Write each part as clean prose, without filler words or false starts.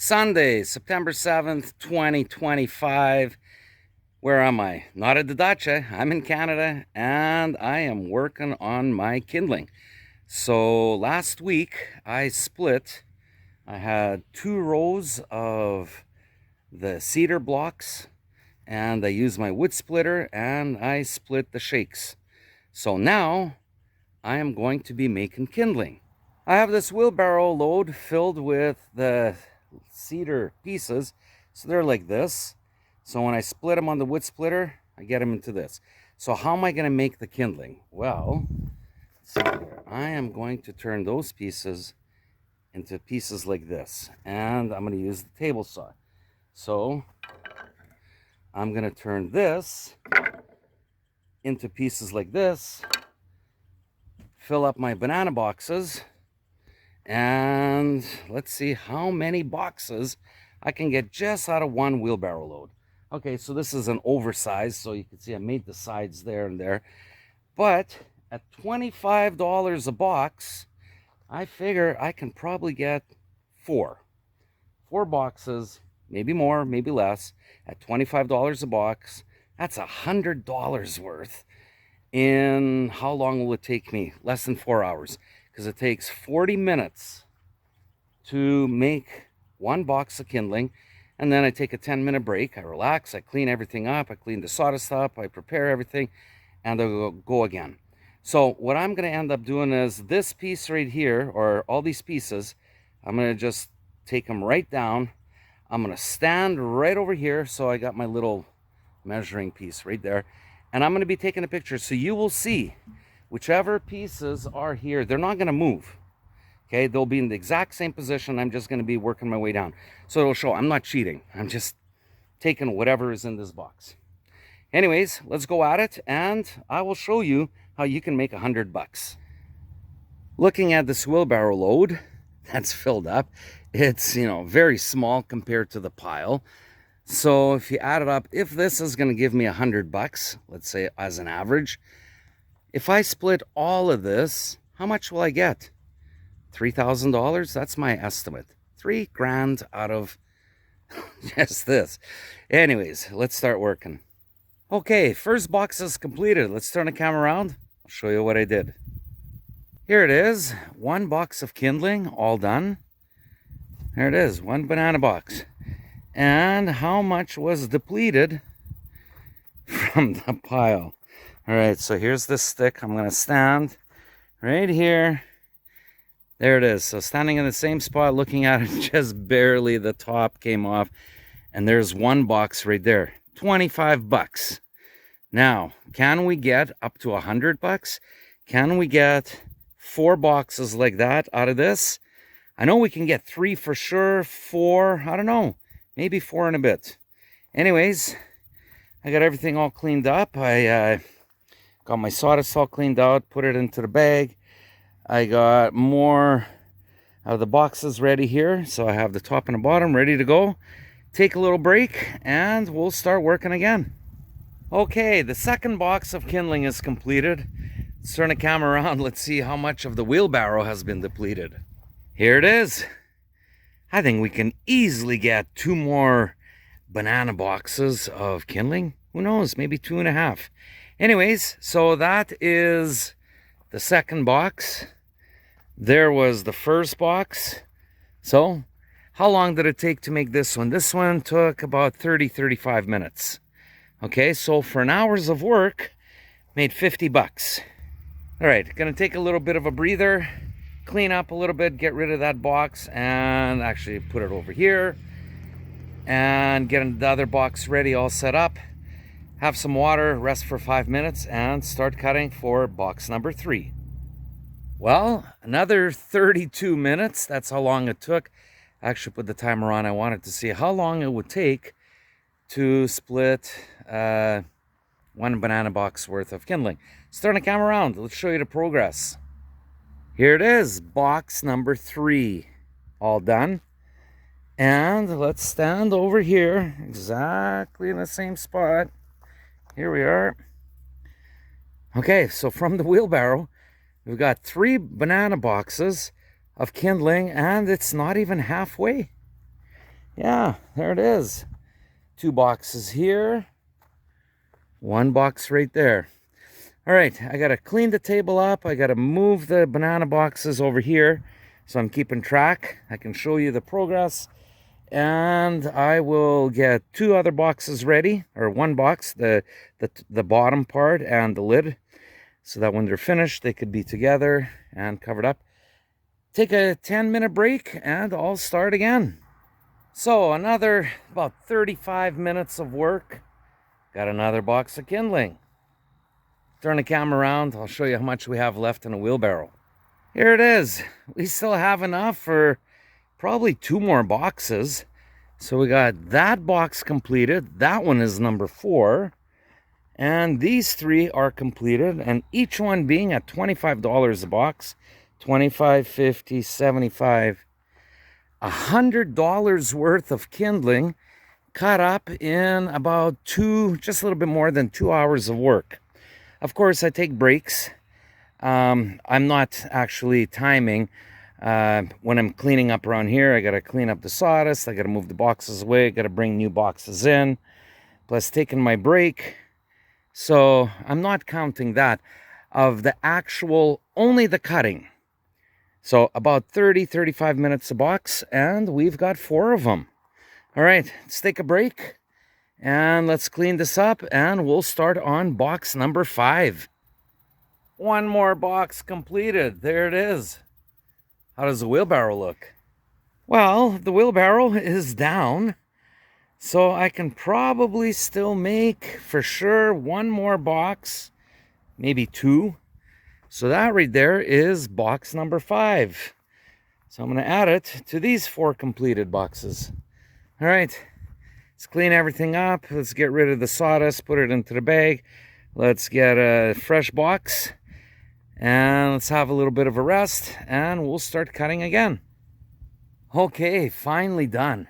Sunday, September 7th, 2025. Where am I? Not at the dacha. I'm in Canada and I am working on my kindling. So last week I had 2 rows of the cedar blocks and I used my wood splitter and I split the shakes. So now I am going to be making kindling. I have this wheelbarrow load filled with the cedar pieces, so they're like this. So when I split them on the wood splitter, I get them into this. So how am I going to make the kindling? Well, let's see here. I am going to turn those pieces into pieces like this, and I'm going to use the table saw. So I'm going to turn this into pieces like this, fill up my banana boxes, and let's see how many boxes I can get just out of one wheelbarrow load. Okay, so this is an oversized, so you can see I made the sides there and there. But at $25 a box, I figure I can probably get four boxes, maybe more, maybe less, at $25 a box. That's $100 worth. In how long will it take me? Less than 4 hours. Because it takes 40 minutes to make one box of kindling, and then I take a 10-minute break. I relax, I clean everything up, I clean the sawdust up, I prepare everything, and I go again. So what I'm going to end up doing is this piece right here, or all these pieces, I'm going to just take them right down. I'm going to stand right over here, so I got my little measuring piece right there, and I'm going to be taking a picture, so you will see whichever pieces are here, they're not going to move. Okay, they'll be in the exact same position. I'm just going to be working my way down. So it'll show I'm not cheating. I'm just taking whatever is in this box. Anyways, let's go at it, and I will show you how you can make $100. Looking at this wheelbarrow load that's filled up, it's, very small compared to the pile. So if you add it up, if this is going to give me $100, let's say as an average, if I split all of this, how much will I get? $3,000? That's my estimate. $3,000 out of just this. Anyways, let's start working. Okay, first box is completed. Let's turn the camera around. I'll show you what I did. Here it is. One box of kindling, all done. There it is, one banana box. And how much was depleted from the pile? All right, so here's this stick. I'm going to stand right here. There it is. So standing in the same spot, looking at it, just barely the top came off. And there's one box right there. $25. Now, can we get up to $100? Can we get 4 boxes like that out of this? I know we can get 3 for sure. 4, I don't know. Maybe 4 and a bit. Anyways, I got everything all cleaned up. I got my sawdust all cleaned out, put it into the bag. I got more of the boxes ready here. So I have the top and the bottom ready to go. Take a little break and we'll start working again. Okay, the second box of kindling is completed. Let's turn the camera around. Let's see how much of the wheelbarrow has been depleted. Here it is. I think we can easily get 2 more banana boxes of kindling. Who knows, maybe 2.5. Anyways, so that is the second box. There was the first box. So how long did it take to make this one? This one took about 35 minutes. Okay, so for an hour's of work, made $50. All right, gonna take a little bit of a breather, clean up a little bit, get rid of that box, and actually put it over here, and get the other box ready, all set up. Have some water, rest for 5 minutes, and start cutting for box number 3. Well, another 32 minutes. That's how long it took. I actually put the timer on. I wanted to see how long it would take to split 1 banana box worth of kindling. Let's turn the camera around. Let's show you the progress. Here it is, box number 3. All done. And let's stand over here, exactly in the same spot. Here we are. Okay, so from the wheelbarrow, we've got 3 banana boxes of kindling, and it's not even halfway. Yeah, there it is. 2 boxes here, 1 box right there. All right, I gotta clean the table up. I gotta move the banana boxes over here so I'm keeping track. I can show you the progress. And I will get 2 other boxes ready, or 1 box, the bottom part and the lid, so that when they're finished, they could be together and covered up. Take a 10-minute break and I'll start again. So another about 35 minutes of work. Got another box of kindling. Turn the camera around. I'll show you how much we have left in a wheelbarrow. Here it is. We still have enough for probably 2 more boxes. So we got that box completed. That one is number 4. And these 3 are completed, and each one being at $25 a box. 25, 50, 75. $100 worth of kindling cut up in about just a little bit more than 2 hours of work. Of course, I take breaks. I'm not actually timing. When I'm cleaning up around here, I gotta clean up the sawdust, I gotta move the boxes away, I gotta bring new boxes in, plus taking my break. So I'm not counting that of the actual, only the cutting. So about 35 minutes a box, and we've got 4 of them. All right, let's take a break and let's clean this up, and we'll start on box number 5. 1 more box completed. There it is. How does the wheelbarrow look? Well, the wheelbarrow is down, so I can probably still make, for sure, 1 more box, maybe 2. So that right there is box number 5. So I'm going to add it to these 4 completed boxes. All right, let's clean everything up. Let's get rid of the sawdust, put it into the bag. Let's get a fresh box, and let's have a little bit of a rest, and we'll start cutting again. Okay, finally done.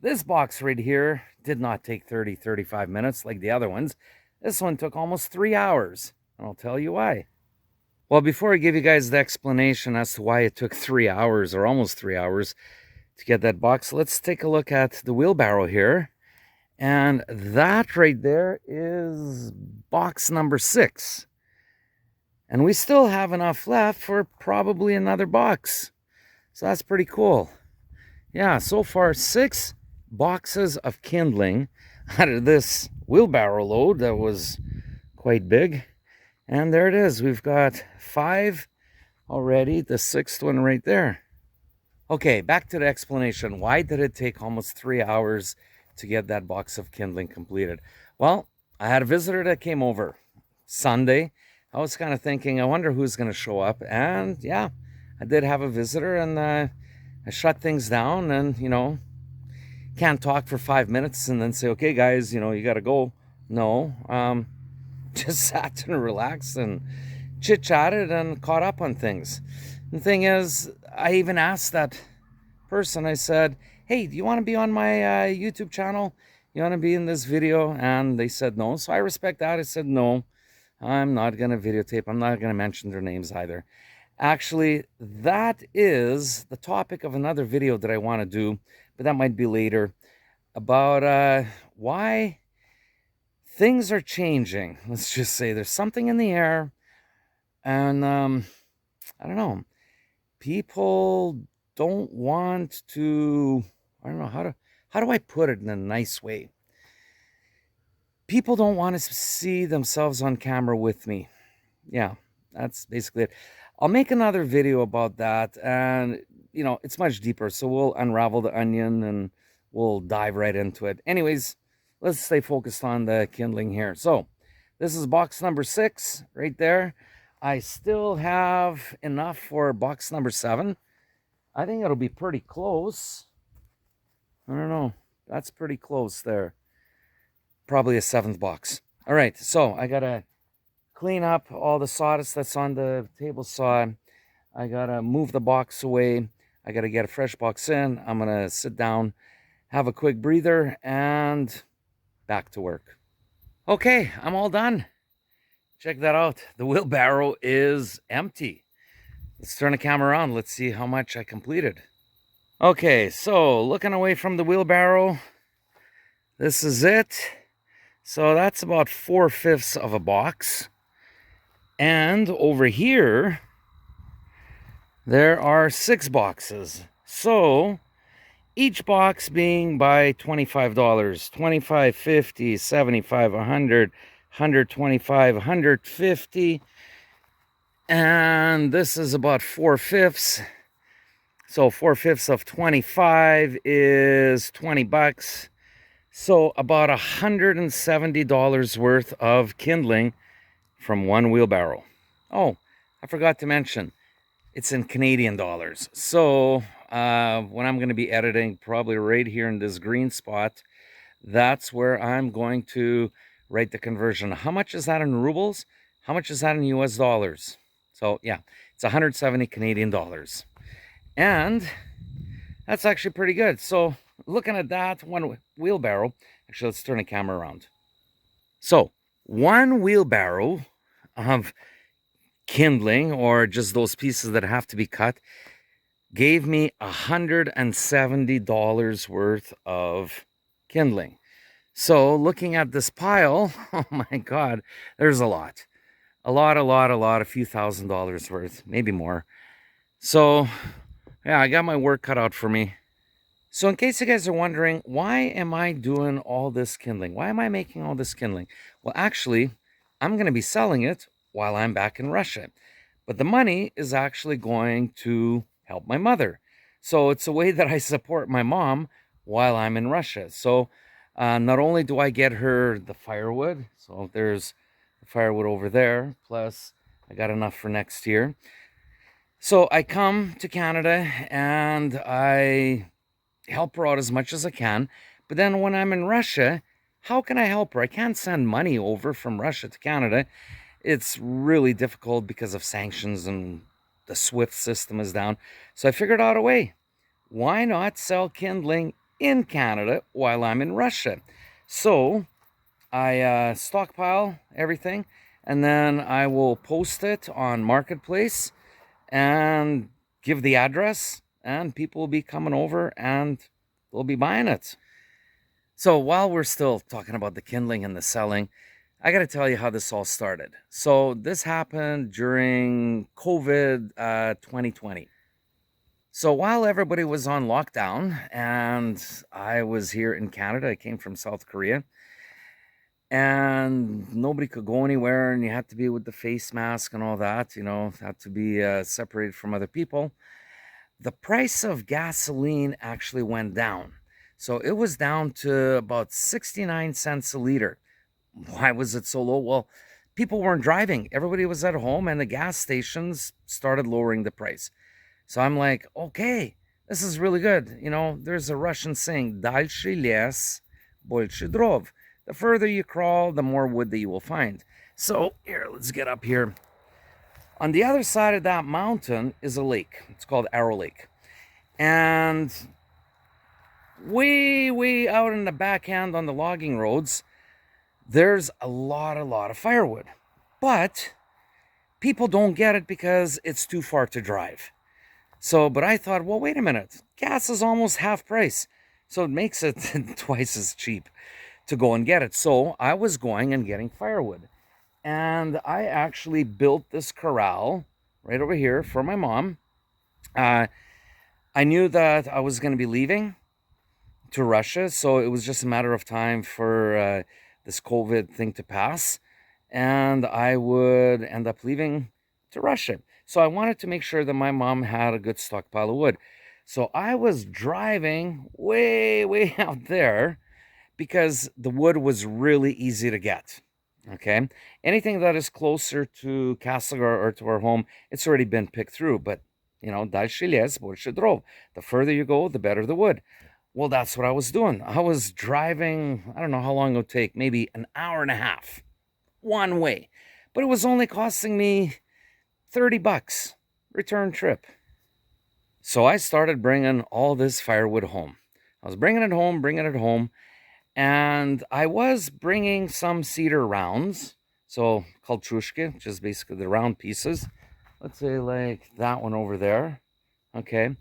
This box right here did not take 35 minutes like the other ones. This one took almost 3 hours, and I'll tell you why. Well, before I give you guys the explanation as to why it took 3 hours, or almost 3 hours, to get that box, let's take a look at the wheelbarrow here. And that right there is box number 6. And we still have enough left for probably another box. So that's pretty cool. Yeah, so far 6 boxes of kindling out of this wheelbarrow load that was quite big. And there it is. We've got 5 already, the 6th one right there. Okay, back to the explanation. Why did it take almost 3 hours to get that box of kindling completed? Well, I had a visitor that came over Sunday. I was kind of thinking, I wonder who's going to show up. And yeah, I did have a visitor, and I shut things down, and, can't talk for 5 minutes and then say, okay, guys, you got to go. No, just sat and relaxed and chit-chatted and caught up on things. The thing is, I even asked that person, I said, hey, do you want to be on my YouTube channel? You want to be in this video? And they said no. So I respect that. I said, no, I'm not going to videotape. I'm not going to mention their names either. Actually, that is the topic of another video that I want to do, but that might be later, about why things are changing. Let's just say there's something in the air, and I don't know. People don't want to, I don't know, how do I put it in a nice way? People don't want to see themselves on camera with me. Yeah, that's basically it. I'll make another video about that, and it's much deeper, so we'll unravel the onion and we'll dive right into it. Anyways, let's stay focused on the kindling here. So this is box number 6 right there. I still have enough for box number 7. I think it'll be pretty close. I don't know. That's pretty close there. Probably a 7th box. All right, so I gotta clean up all the sawdust that's on the table saw. I gotta move the box away. I gotta get a fresh box in. I'm gonna sit down, have a quick breather, and back to work. Okay, I'm all done. Check that out. The wheelbarrow is empty. Let's turn the camera on. Let's see how much I completed. Okay, so looking away from the wheelbarrow, this is it. So that's about 4/5 of a box. And over here, there are 6 boxes. So each box being by $25, 25, 50, 75, 100, 125, 150. And this is about 4/5. So 4/5 of 25 is 20 bucks. So about $170 worth of kindling from one wheelbarrow. Oh, I forgot to mention, it's in Canadian dollars. So when I'm going to be editing, probably right here in this green spot, that's where I'm going to write the conversion. How much is that in rubles? How much is that in US dollars? So yeah, it's 170 Canadian dollars. And that's actually pretty good. So looking at that one wheelbarrow, actually, let's turn the camera around. So one wheelbarrow of kindling, or just those pieces that have to be cut, gave me $170 worth of kindling. So looking at this pile, oh my God, there's a lot. A few $1,000s worth, maybe more. So yeah, I got my work cut out for me. So in case you guys are wondering, why am I doing all this kindling? Why am I making all this kindling? Well, actually, I'm going to be selling it while I'm back in Russia. But the money is actually going to help my mother. So it's a way that I support my mom while I'm in Russia. So not only do I get her the firewood, so there's the firewood over there, plus I got enough for next year. So I come to Canada and I help her out as much as I can. But then when I'm in Russia, how can I help her? I can't send money over from Russia to Canada. It's really difficult because of sanctions and the SWIFT system is down. So I figured out a way. Why not sell kindling in Canada while I'm in Russia? So I stockpile everything and then I will post it on Marketplace and give the address, and people will be coming over and they'll be buying it. So while we're still talking about the kindling and the selling, I got to tell you how this all started. So this happened during COVID 2020. So while everybody was on lockdown and I was here in Canada, I came from South Korea, and nobody could go anywhere, and you had to be with the face mask and all that, had to be separated from other people. The price of gasoline actually went down. So it was down to about 69 cents a liter. Why was it so low? Well, people weren't driving. Everybody was at home and the gas stations started lowering the price. So I'm like, okay, this is really good. There's a Russian saying, "Дальше лес, больше дров." The further you crawl, the more wood that you will find. So here, let's get up here. On the other side of that mountain is a lake. It's called Arrow Lake. And way out in the backhand on the logging roads, there's a lot of firewood. But people don't get it because it's too far to drive. So, but I thought, well, wait a minute. Gas is almost half price. So it makes it twice as cheap to go and get it. So I was going and getting firewood. And I actually built this corral right over here for my mom. I knew that I was going to be leaving to Russia, so it was just a matter of time for this COVID thing to pass, and I would end up leaving to Russia. So I wanted to make sure that my mom had a good stockpile of wood. So I was driving way out there because the wood was really easy to get. Okay, anything that is closer to Castlegar or to our home, it's already been picked through. But дальше лес, больше дров. The further you go, the better the wood. Well, that's what I was doing. I was driving, I don't know how long it would take, maybe an hour and a half one way. But it was only costing me 30 bucks return trip. So I started bringing all this firewood home. I was bringing it home, and I was bringing some cedar rounds, so called trushka, which is basically the round pieces. Let's say like that one over there, okay?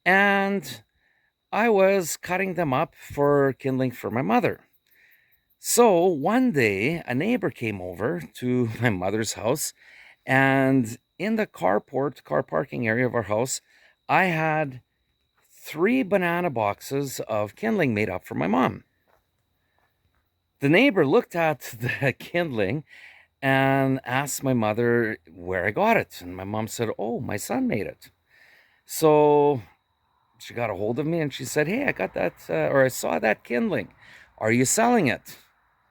And I was cutting them up for kindling for my mother. So one day, a neighbor came over to my mother's house, and in the car parking area of our house, I had 3 banana boxes of kindling made up for my mom. The neighbor looked at the kindling and asked my mother where I got it. And my mom said, "Oh, my son made it." So she got a hold of me and she said, "Hey, I got that, or I saw that kindling. Are you selling it?"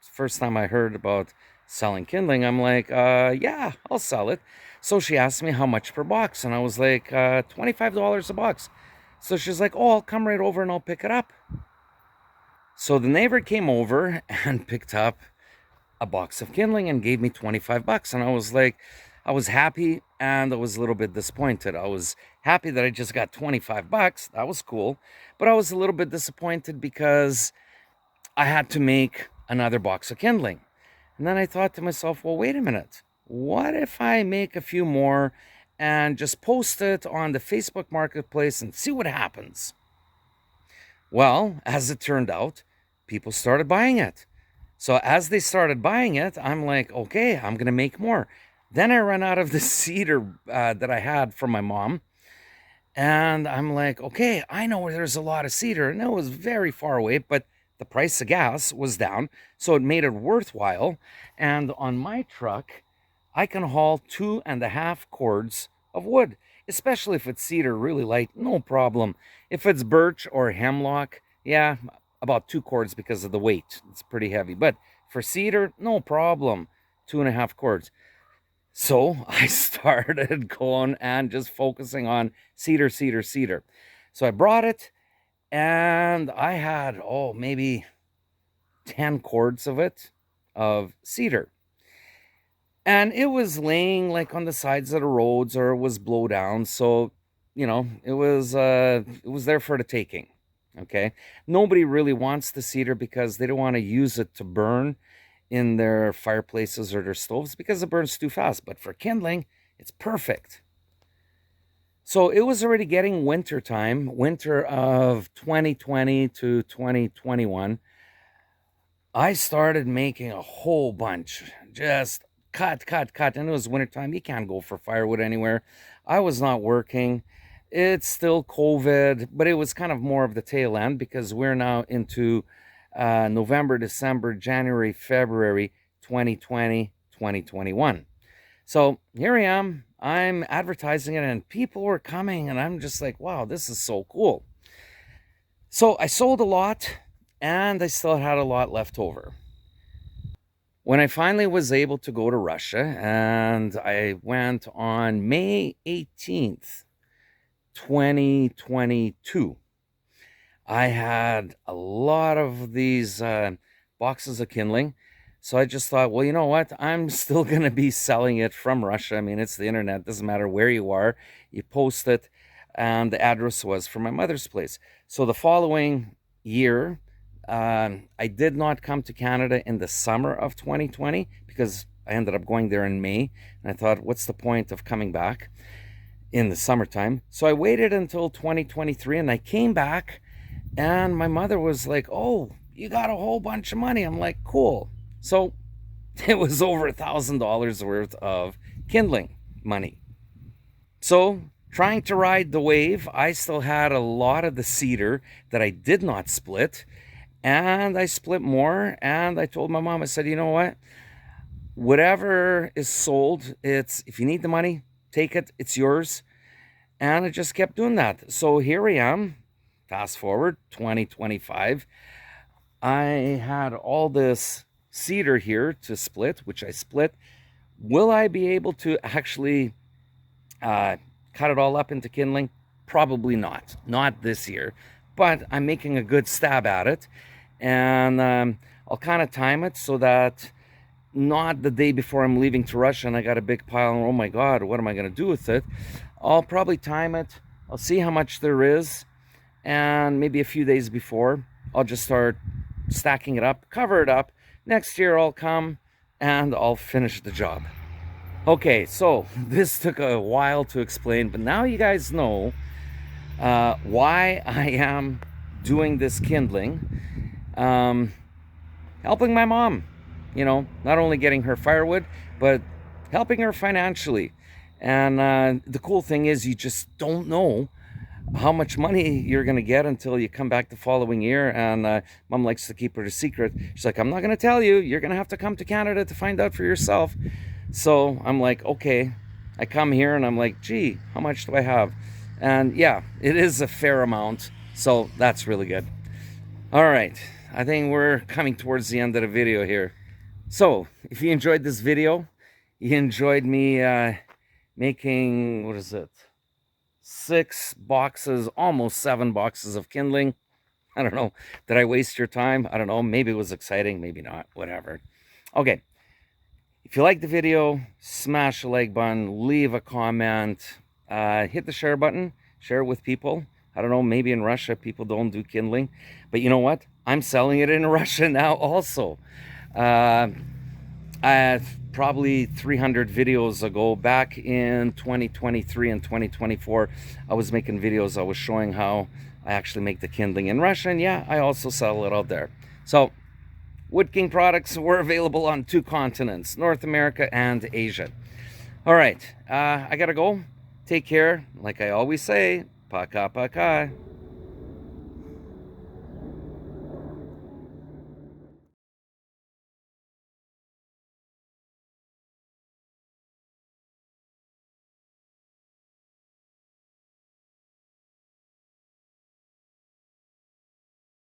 First time I heard about selling kindling, I'm like, yeah, I'll sell it. So she asked me how much per box, and I was like, $25 a box. So she's like, "Oh, I'll come right over and I'll pick it up." So the neighbor came over and picked up a box of kindling and gave me 25 bucks. And I was like, I was happy and I was a little bit disappointed. I was happy that I just got 25 bucks. That was cool. But I was a little bit disappointed because I had to make another box of kindling. And then I thought to myself, well, wait a minute. What if I make a few more and just post it on the Facebook Marketplace and see what happens? Well, as it turned out, people started buying it. So as they started buying it, I'm like, okay, I'm going to make more. Then I ran out of the cedar that I had from my mom. And I'm like, okay, I know where there's a lot of cedar. And it was very far away, but the price of gas was down. So it made it worthwhile. And on my truck, I can haul 2.5 cords of wood, especially if it's cedar really light, no problem. If it's birch or hemlock, yeah, about 2 cords because of the weight. It's pretty heavy. But for cedar, no problem. 2.5 cords. So I started going and just focusing on cedar, cedar, cedar. So I brought it and I had, oh, maybe 10 cords of it, of cedar. And it was laying like on the sides of the roads or it was blow down. So, it was there for the taking. Okay. Nobody really wants the cedar because they don't want to use it to burn in their fireplaces or their stoves because it burns too fast. But for kindling, it's perfect. So it was already getting winter time, winter of 2020 to 2021. I started making a whole bunch, just cut, cut, cut. And it was wintertime. You can't go for firewood anywhere. I was not working. It's still COVID, but it was kind of more of the tail end because we're now into November, December, January, February 2020, 2021. So here I am. I'm advertising it, and people were coming, and I'm just like, wow, this is so cool. So I sold a lot, and I still had a lot left over. When I finally was able to go to Russia, and I went on May 18th, 2022, I had a lot of these boxes of kindling. So I just thought, well, you know what? I'm still going to be selling it from Russia. I mean, it's the internet. Doesn't matter where you are. You post it. And the address was from my mother's place. So the following year, I did not come to Canada in the summer of 2020 because I ended up going there in May. And I thought, what's the point of coming back in the summertime? So I waited until 2023 and I came back. And my mother was like, "Oh, you got a whole bunch of money." I'm like, "Cool." So it was over $1,000 worth of kindling money. So trying to ride the wave, I still had a lot of the cedar that I did not split. And I split more. And I told my mom, I said, you know what? Whatever is sold, if you need the money, take it. It's yours. And I just kept doing that. So here I am. Fast forward 2025. I had all this cedar here to split, which I split. Will I be able to actually cut it all up into kindling? Probably not. Not this year. But I'm making a good stab at it. And I'll kind of time it so that not the day before I'm leaving to Russia and I got a big pile. Oh my God, what am I going to do with it? I'll probably time it. I'll see how much there is. And maybe a few days before, I'll just start stacking it up, cover it up. Next year I'll come and I'll finish the job. Okay, so this took a while to explain, but now you guys know why I am doing this kindling, helping my mom, not only getting her firewood, but helping her financially. And the cool thing is, you just don't know how much money you're going to get until you come back the following year. And mom likes to keep it a secret. She's like, I'm not going to tell you. You're going to have to come to Canada to find out for yourself. So I'm like, okay. I come here and I'm like, gee, how much do I have? And yeah, it is a fair amount. So that's really good. All right. I think we're coming towards the end of the video here. So if you enjoyed this video, you enjoyed me making, what is it? 6 boxes, almost 7 boxes of kindling. I don't know. Did I waste your time? I don't know. Maybe it was exciting. Maybe not. Whatever. Okay. If you like the video, smash the like button, leave a comment, hit the share button, share it with people. I don't know, maybe in Russia people don't do kindling, but you know what? I'm selling it in Russia now also. I probably 300 videos ago, back in 2023 and 2024, I was making videos. I was showing how I actually make the kindling in Russia, and yeah, I also sell it out there. So Wood King products were available on 2 continents, North America and Asia. All right, I gotta go. Take care. Like I always say, paka paka.